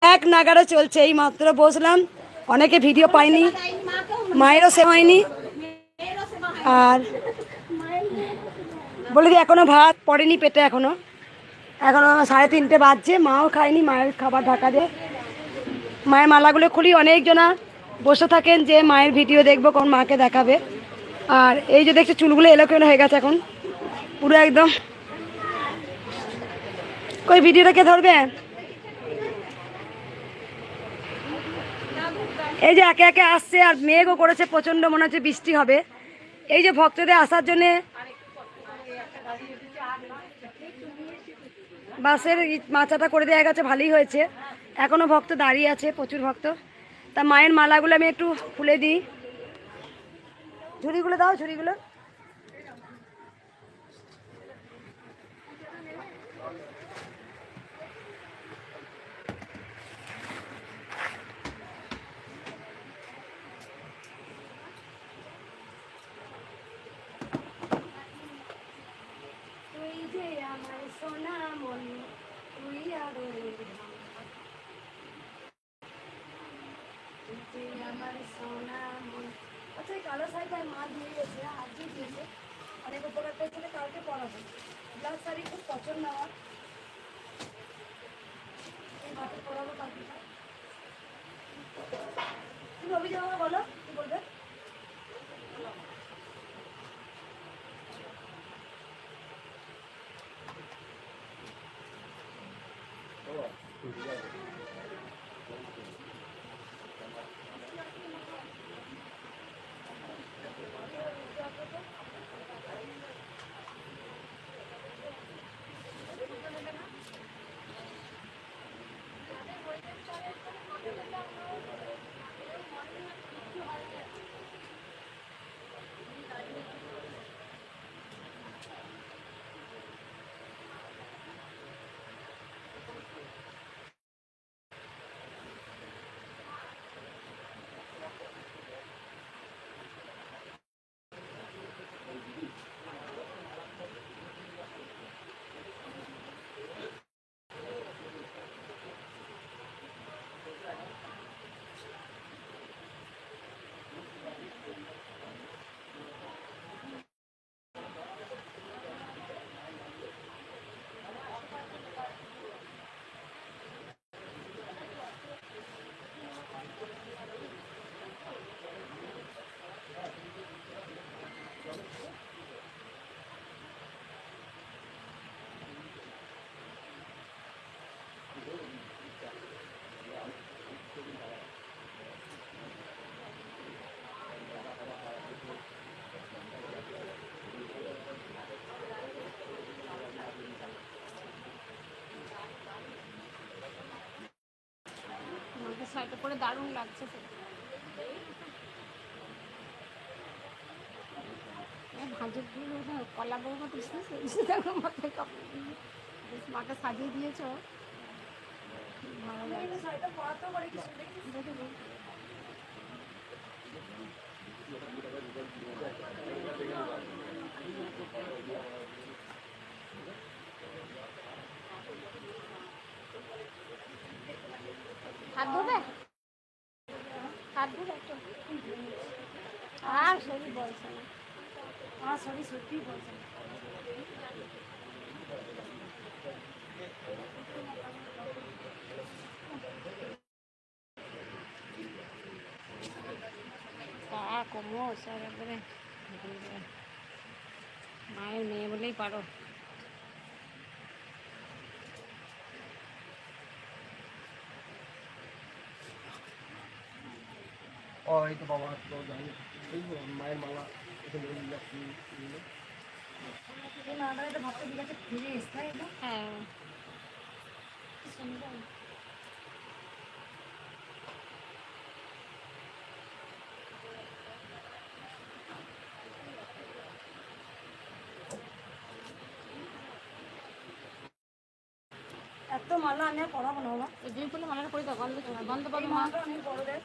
এক নাগারে চলছে। এই মাত্র বসলাম, অনেকে ভিডিও পাইনি, মায়েরও সেবা হয়নি। আর বলে দি এখনো ভাত পড়েনি পেটে, এখনো 3:30 বাজছে, মাও খায়নি। মায়ের খাবার ঢাকা দিয়ে মায়ের মালাগুলো খুলি। অনেকজনা বসে থাকেন যে মায়ের ভিডিও দেখবো, কোন মাকে দেখাবে। আর এই যে দেখছি চুলগুলো এলোকেলো হয়ে গেছে এখন পুরো একদম। কই ভিডিওটা কে ধরবে? এই যে একে একে আসছে, আর মেঘও করেছে প্রচন্ড, মনে হচ্ছে বৃষ্টি হবে। এই যে ভক্তদের আসার জন্য বাসের মাচাটা করে দেওয়া গেছে, ভালোই হয়েছে। এখনো ভক্ত দাঁড়িয়ে আছে, প্রচুর ভক্ত। তা মায়ের মালাগুলো আমি একটু খুলে দিই। ঝুড়িগুলো দাও, ঝুড়িগুলো। তুই যে আমার সোনা মন, তুই আমার সোনা মন। আচ্ছা, এই কালো শাড়িটা মা দিয়ে গেছে, হাত দিয়ে দিয়েছে, অনেক উপকার পেয়েছিল, কালকে পরাবো। ব্লাউজ শাড়ি খুব পছন্দ আমার, এই মাকে পরাবো কালকে। তুমি অভিযোগ আমাকে বলো, কি বলবে? শাড়িটা পরে দারুণ লাগছে। ভাঁজের কলা বৌমা মাকে সাজিয়ে দিয়েছ, ভালো লাগছে। হাত ধোবে, হাত ধোবে একটু। আর শরীর বলছে না, আমার শরীর সত্যি বলছে না। কমো স্যার একবারে। মায়ের মেয়ে বলেই পারো। এই তো বাবা মায়ের মালা হ্যাঁ, এত মালা আমি আর পরাবো না বাবা। এই দুই ফুলে মালাটা করে দাও, গন্ধ গন্ধ পাবে মা। আমি বড়দের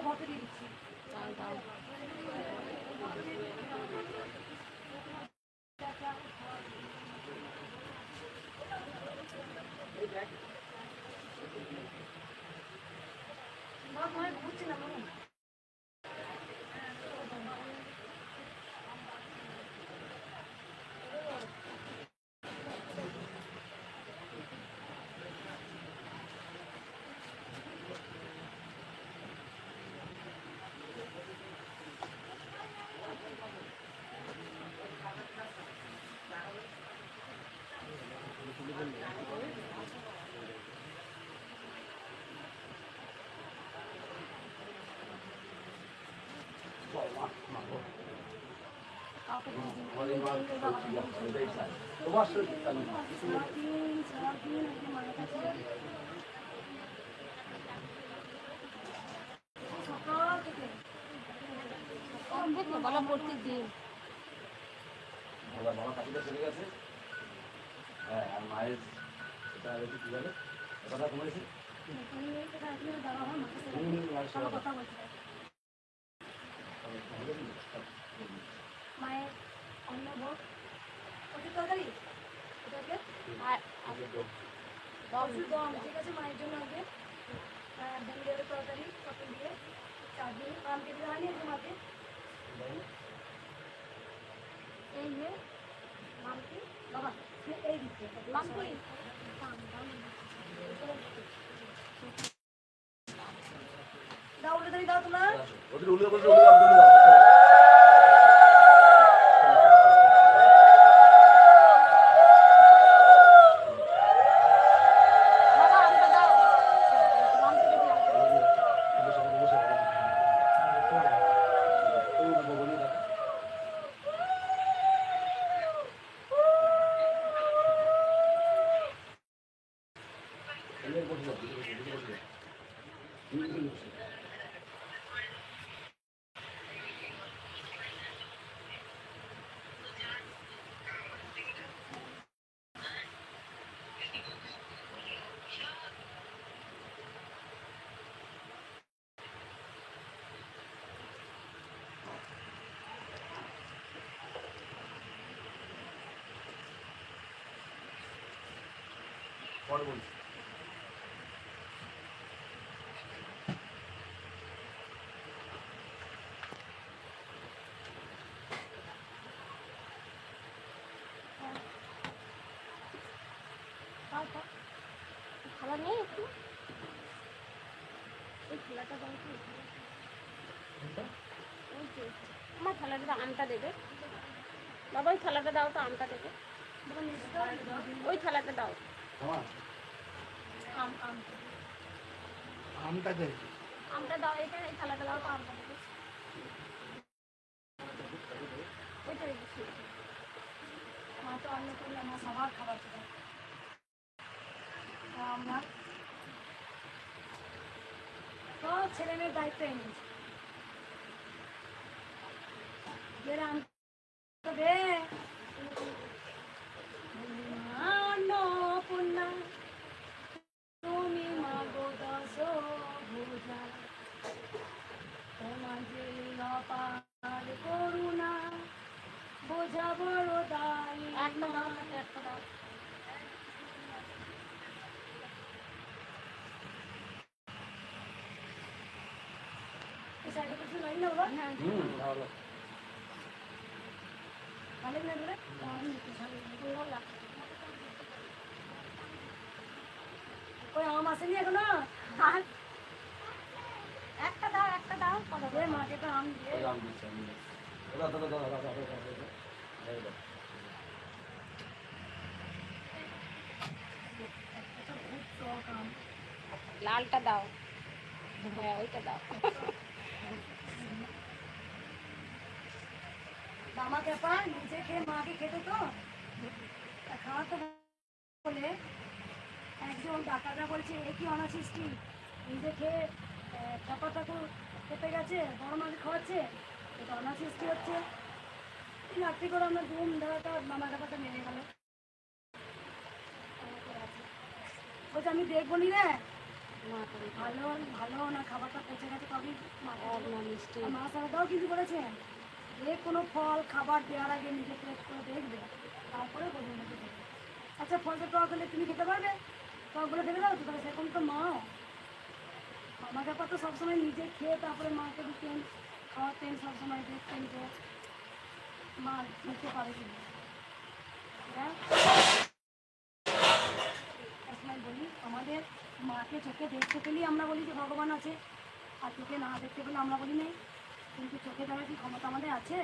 ভক্ত দিয়ে দিচ্ছি। দাও দাও। তোমার শরীর চালু না। সারাদিন আজকে মায়ের কাছে সকাল থেকে দেখো বলা প্রত্যেক দিন বাবা কাকুটা চলে গেছে। হ্যাঁ, আর মায়ের এটা একটু কি বলে কথা কমেছে। কথা বলছি মায়ের অন্য ভোগ ওষুধ তরকারি ওটাকে আর ওষুধ দম ঠিক আছে মায়ের জন্য আগে ভেন্ডি তরকারি পটল দিয়ে চাটনি আম কেটে আনি একটু মাকে এই যে মামকি বাবা এই দিচ্ছে মামকি দাও উল্টে দাও তোমরা ওদের উল্টো করে উল্টো করে দাও। বাবা আমটা দাও মামকি দিয়ে দাও পরে বলছি। খাবার নেই একটু এই খোলাটা দাও কি ওই যে আমার থালাটা দাও আমটা দেবে বাবা ওই থালাটা দাও তো আমটা দেবে ওই থালাটা দাও আমার আম আম আমটা দেয়। আমটা দাও এটা এই থালাটা দাও তো আমটা দেবে ওইটা রেখেছি মা তো অন্য করলে আমার সবার খাবার ছিল আমরা সব ছেলে মেয়ের দায়িত্ব এনেছি যেটা আনতে দে অন্নপূর্ণা তুমি মাগো দশ ভোজা তোমার যে অপার করুণা বোঝা বড় দায় একটা দাও একটা দাও এই সাইডে কিছু নাই না বাবা হ্যাঁ ভালো। ভালো না বলে ভালো ওই আম আসেনি এখনো আর একটা দাও কথা দে মাকে তো আম দিয়ে ওই আম দিচ্ছে, আম দিচ্ছে। দাও, দাও, দাও, দাও, দাও, দাও, দাও, দাও, দাও। এই দাও। একটা খুব শখ আম লালটা দাও হ্যাঁ ওইটা দাও দামা ক্যাপা নিজে খেয়ে মাকে খেতে তো তা খাওয়া তো বলে একজন ডাক্তাররা বলছে এ কি অনাসৃষ্টি নিজে খেয়ে ক্যাপা ঠাকুর খেতে গেছে বড় মাকে খাওয়াচ্ছে এটা অনাসৃষ্টি হচ্ছে এই রাত্রি করে আমরা ধুম ধরাটা মামা ক্যাপাটা মেরে গেল বলছে আমি দেখবো নি রে ভালো ভালো না খাবারটা পচে গেছে তবেই মিষ্টি মা সারাটাও কিন্তু বলেছেন যে কোনো ফল খাবার দেওয়ার আগে নিজে টেস্ট করে দেখবে তারপরে বলবে নাকি দেবে আচ্ছা ফলটা টক হলে তুমি খেতে পারবে টকগুলো দেবে দাও তো তাহলে সেরকম তো মাও মামা ব্যাপার তো সবসময় নিজে খেয়ে তারপরে মাকে দিতেন খাওয়াতেন সবসময় দেখতেন যে মা খেতে পারে কিনা হ্যাঁ একসময় বলি আমাদের মাকে চোখে দেখতে পেলেই আমরা বলি যে ভগবান আছে আর চোখে না দেখতে পেলে আমরা বলি নেই কিন্তু চোখে দেখার কি ক্ষমতা আমাদের আছে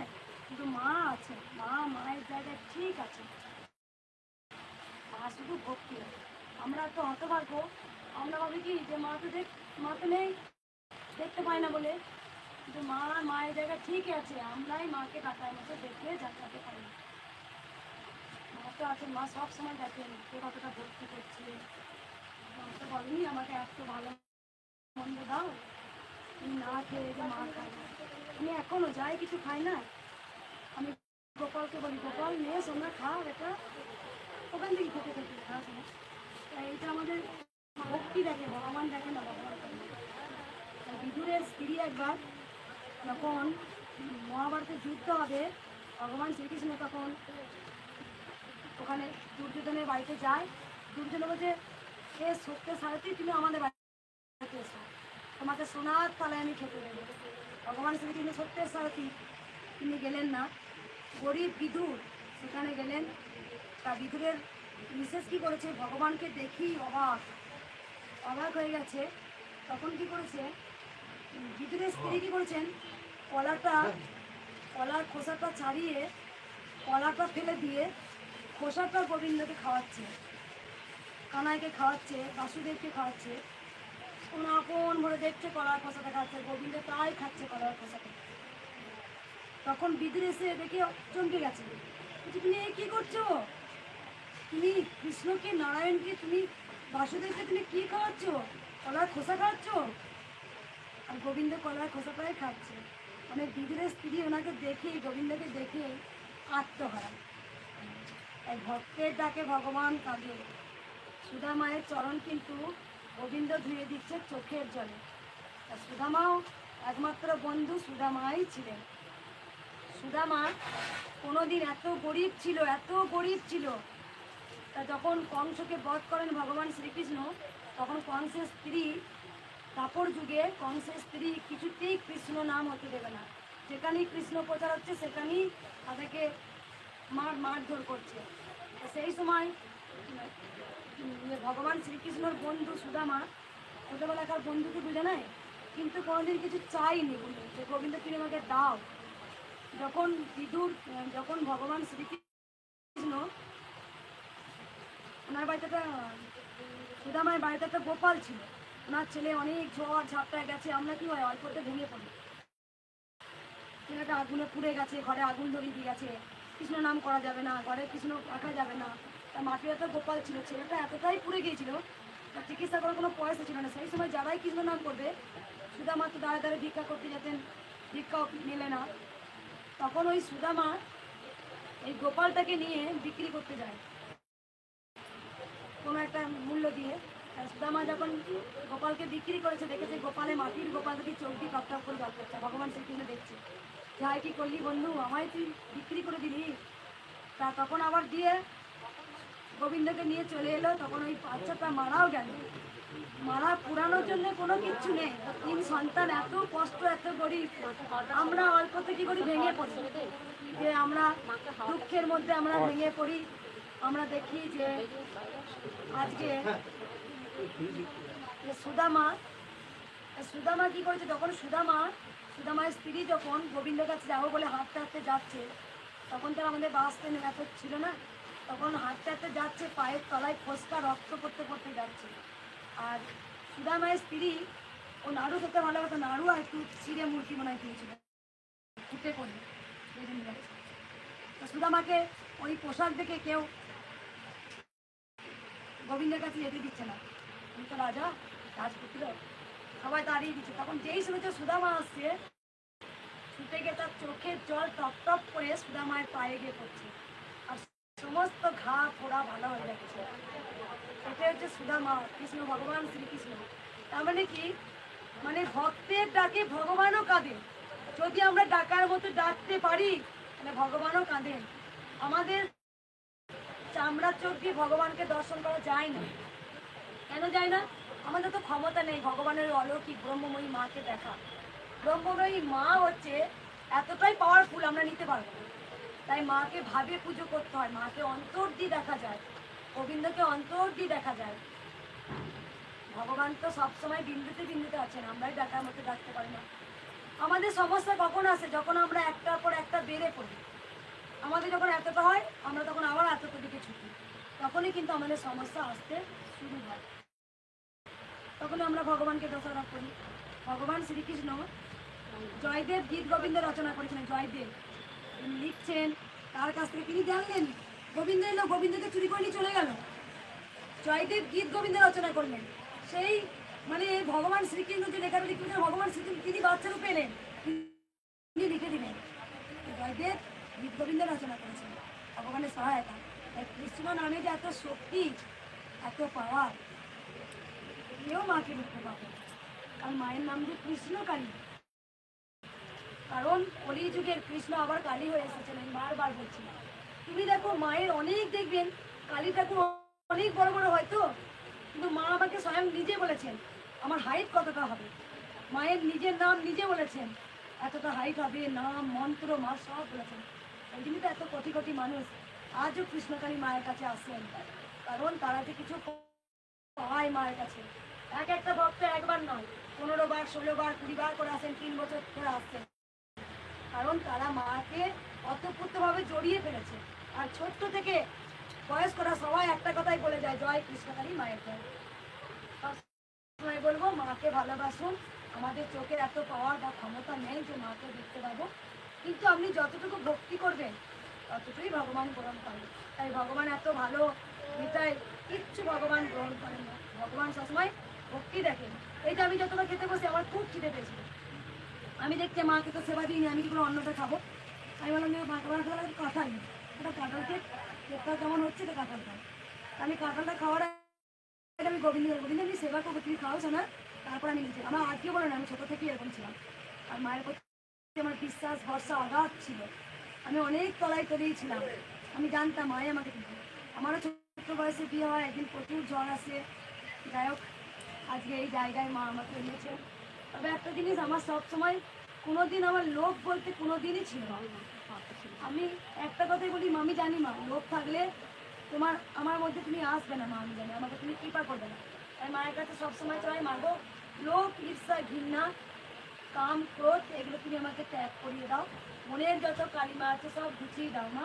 কিন্তু মা আছে মায়ের জায়গায় ঠিক আছে মা শুধু ভক্তি আমরা তো হতভাগ্য আমরা ভাবি কি যে মা তো নেই দেখতে পাই না বলে কিন্তু মায়ের জায়গা ঠিকই আছে আমরাই মাকে কাটার মতো দেখে যাতায়াতে পারি ভক্ত আছেন মা সব সময় দেখেন কে কতটা ভক্তি করছে। মা তো বলেনি আমাকে এত ভালো মন্দ দাও, তুমি না খেয়ে যে মা খায় না। আমি এখনো যাই কিছু খাই না, আমি গোপালকে বলি গোপাল নিয়ে তোমরা খাও এটা, ওখান থেকে খেতে খেতে খাওয়া শোনো। এইটা আমাদের ভক্তি দেখে, ভগবান দেখে না ভগবান। বিদুরের স্ত্রী একবার যখন মহাভারতের যুদ্ধ হবে, ভগবান শ্রীকৃষ্ণ তখন ওখানে দুর্যোধনের বাড়িতে যায়। দুর্যোধন বলছে এ সত্যের সারথি তুমি আমাদের বাড়িতে এসো, তোমাকে সোনার তালায় আমি খেতে দেবো। ভগবান শ্রীকৃষ্ণ সত্যের সারথি তিনি গেলেন না, গরিব বিদুর সেখানে গেলেন। তা বিদুরের বিশেষ কী করেছে, ভগবানকে দেখি অবাক হয়ে গেছে। তখন কি করেছে, বিদুরের স্ত্রী কী করেছেন, কলার খোসাটা ছাড়িয়ে কলাটা ফেলে দিয়ে খোসাটা গোবিন্দকে খাওয়াচ্ছে, কানাইকে খাওয়াচ্ছে, বাসুদেবকে খাওয়াচ্ছে। ওনা আপন ভরে দেখছে কলার খোসাটা খাচ্ছে, গোবিন্দ তাই খাচ্ছে কলার খোসাটা। তখন বিদুর এসে দেখে চমকে গেছে, বলছে তুমি কী করছো, তুমি কৃষ্ণকে নারায়ণকে তুমি বাসুদেবকে তুমি কী খাওয়াচ্ছ, কলার খোসা খাওয়াচ্ছ। আর গোবিন্দ কলার খোসাটাই খাচ্ছে। মানে বিদুরের স্ত্রী ওনাকে দেখেই, গোবিন্দকে দেখেই আত্মহারা। এই ভক্তের ডাকে ভগবান কাঁদে। সুধা মায়ের চরণ কিন্তু গোবিন্দ ধুয়ে দিচ্ছে চোখের জলে। আর সুধামাও একমাত্র বন্ধু সুধামাই ছিলেন। সুদামা কোনোদিন এত গরিব ছিল, তা যখন কংসকে বধ করেন ভগবান শ্রীকৃষ্ণ, তখন কংসের স্ত্রী, দাপর যুগে কংসের স্ত্রী কিছুতেই কৃষ্ণ নাম হতে দেবে না। যেখানেই কৃষ্ণ প্রচার হচ্ছে সেখানেই তাদেরকে মারধর করছে। সেই সময় ভগবান শ্রীকৃষ্ণর বন্ধু সুদামা, ছোটোবেলাকার বন্ধুকে বুঝে নেয়, কিন্তু কোনোদিন কিছু চাইনি বলে যে গোবিন্দ তুমি আমাকে দাও। যখন ভগবান শ্রীকৃষ্ণ ওনার বাড়িতে সুদামায়ের বাড়িতে একটা গোপাল ছিল, ওনার ছেলে অনেক ঝড় ঝাপটায় গেছে, আমরা কি হয় অল্পতে ভেঙে পড়ি, ছেলেটা আগুনে পুড়ে গেছে, ঘরে আগুন ধরিয়ে দিয়ে গেছে, কৃষ্ণ নাম করা যাবে না, ঘরে কৃষ্ণ রাখা যাবে না। তার মাটির একটা গোপাল ছিল, ছেলেটা এতটাই পুড়ে গিয়েছিল তার চিকিৎসা করার কোনো পয়সা ছিল না। সেই সময় যারাই কৃষ্ণ নাম করবে, সুদামা তো দাঁড়ে দাঁড়ে ভিক্ষা করতে যেতেন, ভিক্ষাও মেলে না। তখন ওই সুদামা এই গোপালটাকে নিয়ে বিক্রি করতে যায় কোনো একটা মূল্য দিয়ে। সুদামা যখন গোপালকে বিক্রি করেছে, দেখেছে গোপালে মাটির গোপাল থেকে চোখ দিয়ে টপ করে জল করছে। ভগবান শ্রীকৃষ্ণ দেখছে, যাই কি করলি বন্ধু, আমায় তুই বিক্রি করে দিলি। তা তখন আবার দিয়ে গোবিন্দকে নিয়ে চলে এলো। তখন ওই বাচ্চাটা মারাও গেল, মারা পুরানোর জন্য কোনো কিচ্ছু নেই, 3 সন্তান, এত কষ্ট, এত গরিব। আমরা অল্পতে কি করি, ভেঙে পড়ি, যে আমরা দুঃখের মধ্যে আমরা ভেঙে পড়ি। আমরা দেখি যে আজকে সুদামা কি করেছে, তখন সুদামার স্ত্রী যখন গোবিন্দের কাছে যাবো বলে হাঁটতে হাঁটতে যাচ্ছে, তখন তো আমাদের বাস ট্রেন এত ছিল না, তখন হাঁটতে হাঁটতে যাচ্ছে, পায়ের তলায় ফোসকা রক্ত পড়তে যাচ্ছে। আর সুদামায়ের স্ত্রী ও নাড়ু খেতে ভালোবাসে, নাড়ু আর একটু চিড়ে মুরগি বানাই দিয়েছিল ফুটে করে বেরিয়ে যাচ্ছে। তো সুদামাকে ওই পোশাক দেখে কেউ গোবিন্দের কাছে যেতে দিচ্ছে না, তুমি তো রাজা, রাজপুত্র, সবাই দাঁড়িয়ে দিচ্ছে। তখন যেই শুনেছে সুদামা আসছে, ছুটে গিয়ে তার চোখের জল টপ টপ করে সুদামায়ের পায়ে গিয়ে পড়ছে, আর সমস্ত ঘা ফোড়া ভালো হয়ে যাচ্ছে। এটা হচ্ছে সুদামা, কৃষ্ণ ভগবান শ্রীকৃষ্ণ। তার মানে কি, মানে ভক্তের ডাকে ভগবানও কাঁদেন। যদি আমরা ডাকার মতো ডাকতে পারি তাহলে ভগবানও কাঁদেন। আমাদের চামড়ার চোখ দিয়ে ভগবানকে দর্শন করা যায় না। কেন যায় না? আমাদের তো ক্ষমতা নেই ভগবানের অলৌকিক ব্রহ্মময়ী মাকে দেখা। ব্রহ্মময়ী মা হচ্ছে এতটাই পাওয়ারফুল, আমরা নিতে পারবো না। তাই মাকে ভাবে পুজো করতে হয়, মাকে অন্তর দিয়ে দেখা যায়, গোবিন্দকে অন্তর দিয়ে দেখা যায়। ভগবান তো সবসময় বিন্দুতে বিন্দুতে আছেন, আমরাই ডাকার মতো ডাকতে পারি না। আমাদের সমস্যা কখন আসে, যখন আমরা একটার পর একটা বেড়ে পড়ি। আমাদের যখন এতটা হয়, আমরা তখন আবার এতটা দিকে ছুটি, তখনই কিন্তু আমাদের সমস্যা আসতে শুরু হয়। তখন আমরা ভগবানকে দোষারোপ করি। ভগবান শ্রীকৃষ্ণ জয়দেব গীত গোবিন্দ রচনা করেছিলেন। জয়দেব তিনি লিখছেন, তার কাছ থেকে তিনি জানলেন গোবিন্দ এলো, গোবিন্দকে চুরি করে নিয়ে চলে গেল। জয়দেব গীত গোবিন্দ রচনা করলেন। সেই মানে ভগবান শ্রীকৃষ্ণ যে লেখাটা লিখেছেন, ভগবান শ্রীকৃষ্ণ তিনি বাচ্চা রূপে এলেন, তিনি লিখে দিলেন। জয়দেব গীত গোবিন্দ রচনা করেছেন ভগবানের সহায়তা। তাই কৃষ্ণ নামে যে এত শক্তি, এত পাওয়ার, কেউ মাকে লিখতে পারবে না। কারণ মায়ের নাম যে কৃষ্ণকালী। কারণ কলি যুগের কৃষ্ণ আবার কালী হয়ে এসেছেন, আমি বারবার বলছি। তুমি দেখো মায়ের অনেক দেখবেন কালী ঠাকুর অনেক বড় বড় হয়তো, কিন্তু মা আমাকে স্বয়ং নিজে বলেছেন আমার হাইট কতটা হবে। মায়ের নিজের নাম নিজে বলেছেন, এতটা হাইট হবে, নাম মন্ত্র মা সব বলেছেন। ওই জন্য তো এত কোটি কোটি মানুষ আজও কৃষ্ণকালী মায়ের কাছে আসেন, কারণ তারা যে কিছু পায় মায়ের কাছে। এক একটা ভক্ত একবার নয়, 15 বার 16 বার 20 বার করে আসেন, 3 বছর ধরে আসছেন। কারণ তারা মাকে অতপ্রতভাবে জড়িয়ে ফেলেছে। আর ছোট্ট থেকে বয়স্করা সবাই একটা কথাই বলে যায়, জয় কৃষ্ণকালী মায়ের জয়। সবসময় বলবো মাকে ভালোবাসুন। আমাদের চোখে এত পাওয়ার বা ক্ষমতা নেই যে মাকে দেখতে পাবো, কিন্তু আপনি যতটুকু ভক্তি করবেন ততটুকুই ভগবান গ্রহণ করেন। তাই ভগবান এত ভালো বিদায়, কিচ্ছু ভগবান গ্রহণ করেন না। ভগবান সবসময় ভক্তি দেখেন। এই যে আমি যতটা খেতে বসে আমার খুব খিদে পেয়েছিল, আমি দেখছি মাকে তো সেবা দিইনি, আমি কি করে অন্নটা খাবো। আমি বললাম যে মাকে খাওয়া কাঁঠাল নেই, ওটা কাঁঠাল খেয়ে পেটটা কেমন হচ্ছে, তো কাঁঠাল খাই। আমি কাঁঠালটা খাওয়ার আগে আমি গোবিন্দ আমি সেবা করবো, তুমি খাওয়াছো না। তারপর আমি নিজে, আমার আজকে বলে না, আমি ছোটো থেকেই এরকম ছিলাম। আর মায়ের প্রতি আমার বিশ্বাস ভরসা অগাধ ছিল। আমি অনেক তলায় ছিলাম, আমি জানতাম মায়ে আমাকে দিত। আমারও ছোট্ট বয়সে বিয়ে হয়, একদিন প্রচুর জ্বর আসে। যাই হোক আজকে এই জায়গায় মা আমাকে এনেছে। তবে একটা জিনিস আমার সবসময় কোনোদিন আমার লোভ বলতে কোনোদিনই ছিল না। আমি একটা কথাই বলি, মা আমি জানি মা লোভ থাকলে তোমার আমার মধ্যে তুমি আসবে না। মা আমি জানি আমাকে তুমি কৃপা করবে না। তাই মায়ের কাছে সবসময় চাই, মাগো লোভ ঈর্ষা ঘৃণা কাম ক্রোধ এগুলো তুমি আমাকে ত্যাগ করিয়ে দাও। মনের যত কালিমা আছে সব গুছিয়ে দাও মা।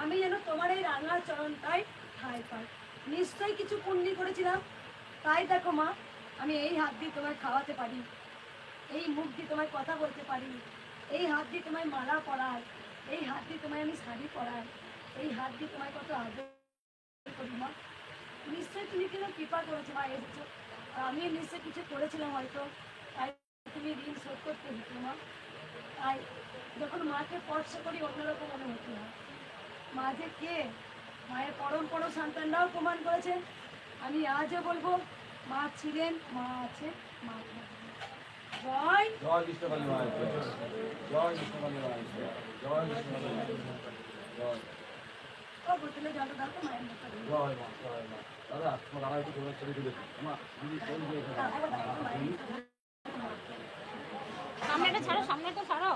আমি যেন তোমার এই রাঙা চরণটাই ঠাঁই পাই। নিশ্চয়ই কিছু পুণ্যি করেছিলাম, তাই দেখো মা আমি এই হাত দিয়ে তোমায় খাওয়াতে পারি, এই মুখ দিয়ে তোমায় কথা বলতে পারি, এই হাত দিয়ে তোমায় মালা পরাই, এই হাত দিয়ে তোমায় আমি শাড়ি পরাই, এই হাত দিয়ে তোমায় কত আদর করি মা। নিশ্চয়ই তুমি কিন্তু কৃপা করেছো মা, এসেছো। আর আমি নিশ্চয়ই কিছু করেছিলাম হয়তো, তাই তুমি ঋণ শোধ করতে হতো মা। তাই যখন মাকে স্পর্শ করি অন্যরকম অনুভূতি হয়। মা যে কে, মায়ের পরম পরম সন্তানরাও প্রমাণ করেছেন। আমি আজও বলবো মা ছিলেন, মা আছে, মা থাকবেন। জয় জয় কৃষ্ণকালী মায়ের জয়, জয় কৃষ্ণকালী মায়ের জয়, জয় কৃষ্ণকালী মায়ের জয়, জয়। ও বোতলে জল দাও তো মায়ের মতো। জয় মা, জয় মা। দাদা তোমার দাদা একটু তোমার ছবি তুলে মা, দিদি ছবি দিয়ে সামনেটা ছাড়ো, সামনেটা ছাড়ো।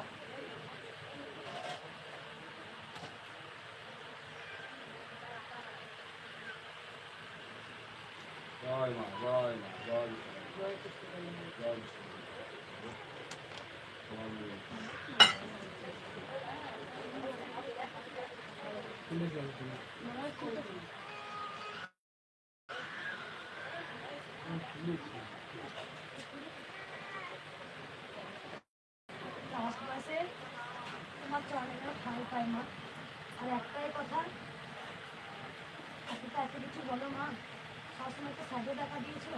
জয় মা, জয় মা, জয় জয় কৃষ্ণকালী, জয় আশপাশে তোমার চলে গেলে ঠাই পাই মা। আর একটাই কথা, এত এত কিছু বলো মা, সবসময় তো সাজে টাকা দিয়েছো।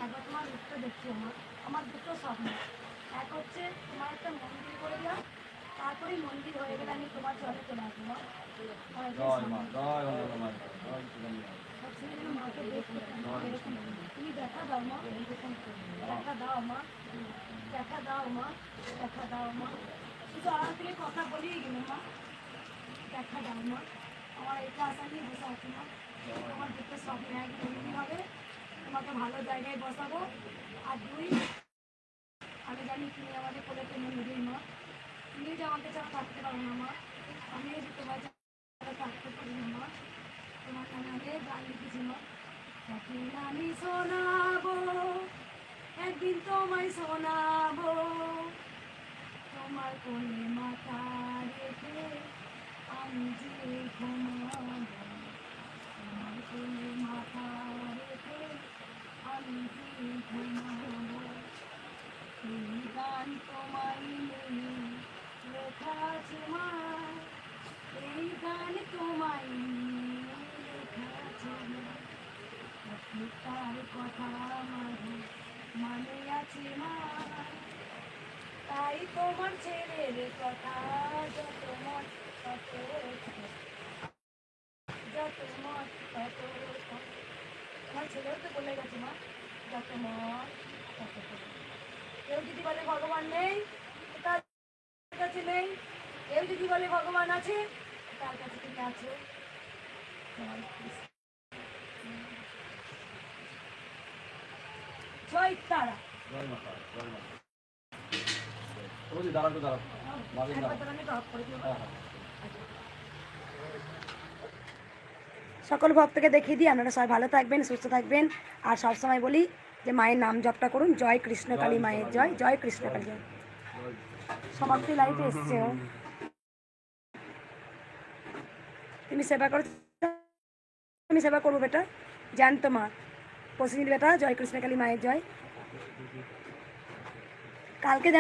একবার তোমার রূপটা দেখছি আমার, আমার দুটো স্বপ্ন। এক হচ্ছে তোমার একটা মন্দির করে দাও, তারপরে মন্দির হয়ে গেলে আমি তোমার চলে চলে আসবো মা। জয় মা, জয় অঙ্গনা মা, জয় কৃষ্ণকালী মা। সবসময় যেন মাকে দেখতে এরকম তুমি দেখা দাও মা, এরকম দেখা দাও মা, দেখা দাও মা, দেখা দাও মা। শুধু আড়াল থেকে কথা বলিয়ে গেল মা, দেখা দাও মা। আমার এটা আশা নিয়ে বসে আছি মা। আমার দুটো স্বপ্ন, এক মন্দির হবে, তোমাকে ভালো জায়গায় বসাবো। আর দুই, আমি জানি তুমি আমাদের কোলে টেনে নেবে মা। তুমি যে আমাকে ছাড়া থাকতে পারো না মা, আমিও যে তোমার ছাড়া থাকতে পারি না মা। তোমার নামে অনেক গান লিখেছি মা। একদিন আমি শোনাবো, একদিন তোমায় শোনাবো, তোমার কোলে মাথা রেখে আমি যে ঘুমাবো, তোমার কোলে মাথা রেখে আমি যে ঘুমাবো। এই গান তোমায় নিয়ে লেখা আছে মা, এই গান তোমায় নিয়ে লেখা ছিল, আপনি তার কথা আমার মনে আছে মা, তাই তোমার ছেলের কথা যত মত তত যত মত তত, তোমার ছেলেও তো বলে গেছে মা, যত মত তত। কেউ যদি বলে ভগবান নেই, তার কাছে নেই। কেউ যদি বলে ভগবান আছে, তার কাছে তুমি আছো। জয় তারা। জয় মাতা, জয় মাতা। বৌদি দাঁড়ান তো, দাঁড়ান। মাঝে একবার দাঁড়ান। দাঁড়ালে তো অফ করে দিও। হ্যাঁ, হ্যাঁ। সকল ভক্তকে দেখিয়ে দিই, আপনারা সবাই ভালো থাকবেন, সুস্থ থাকবেন। আর সবসময় বলি যে মায়ের নাম জপটা করুন, জয় কৃষ্ণকালী মায়ের জয়, জয় কৃষ্ণকালী জয়। সমাপ্তি লাইফে এসছে ও। তুমি সেবা করো, আমি সেবা করবো বেটা, জানতো মা পশ্চিম বেটা, জয় কৃষ্ণকালী মায়ের জয়। কালকে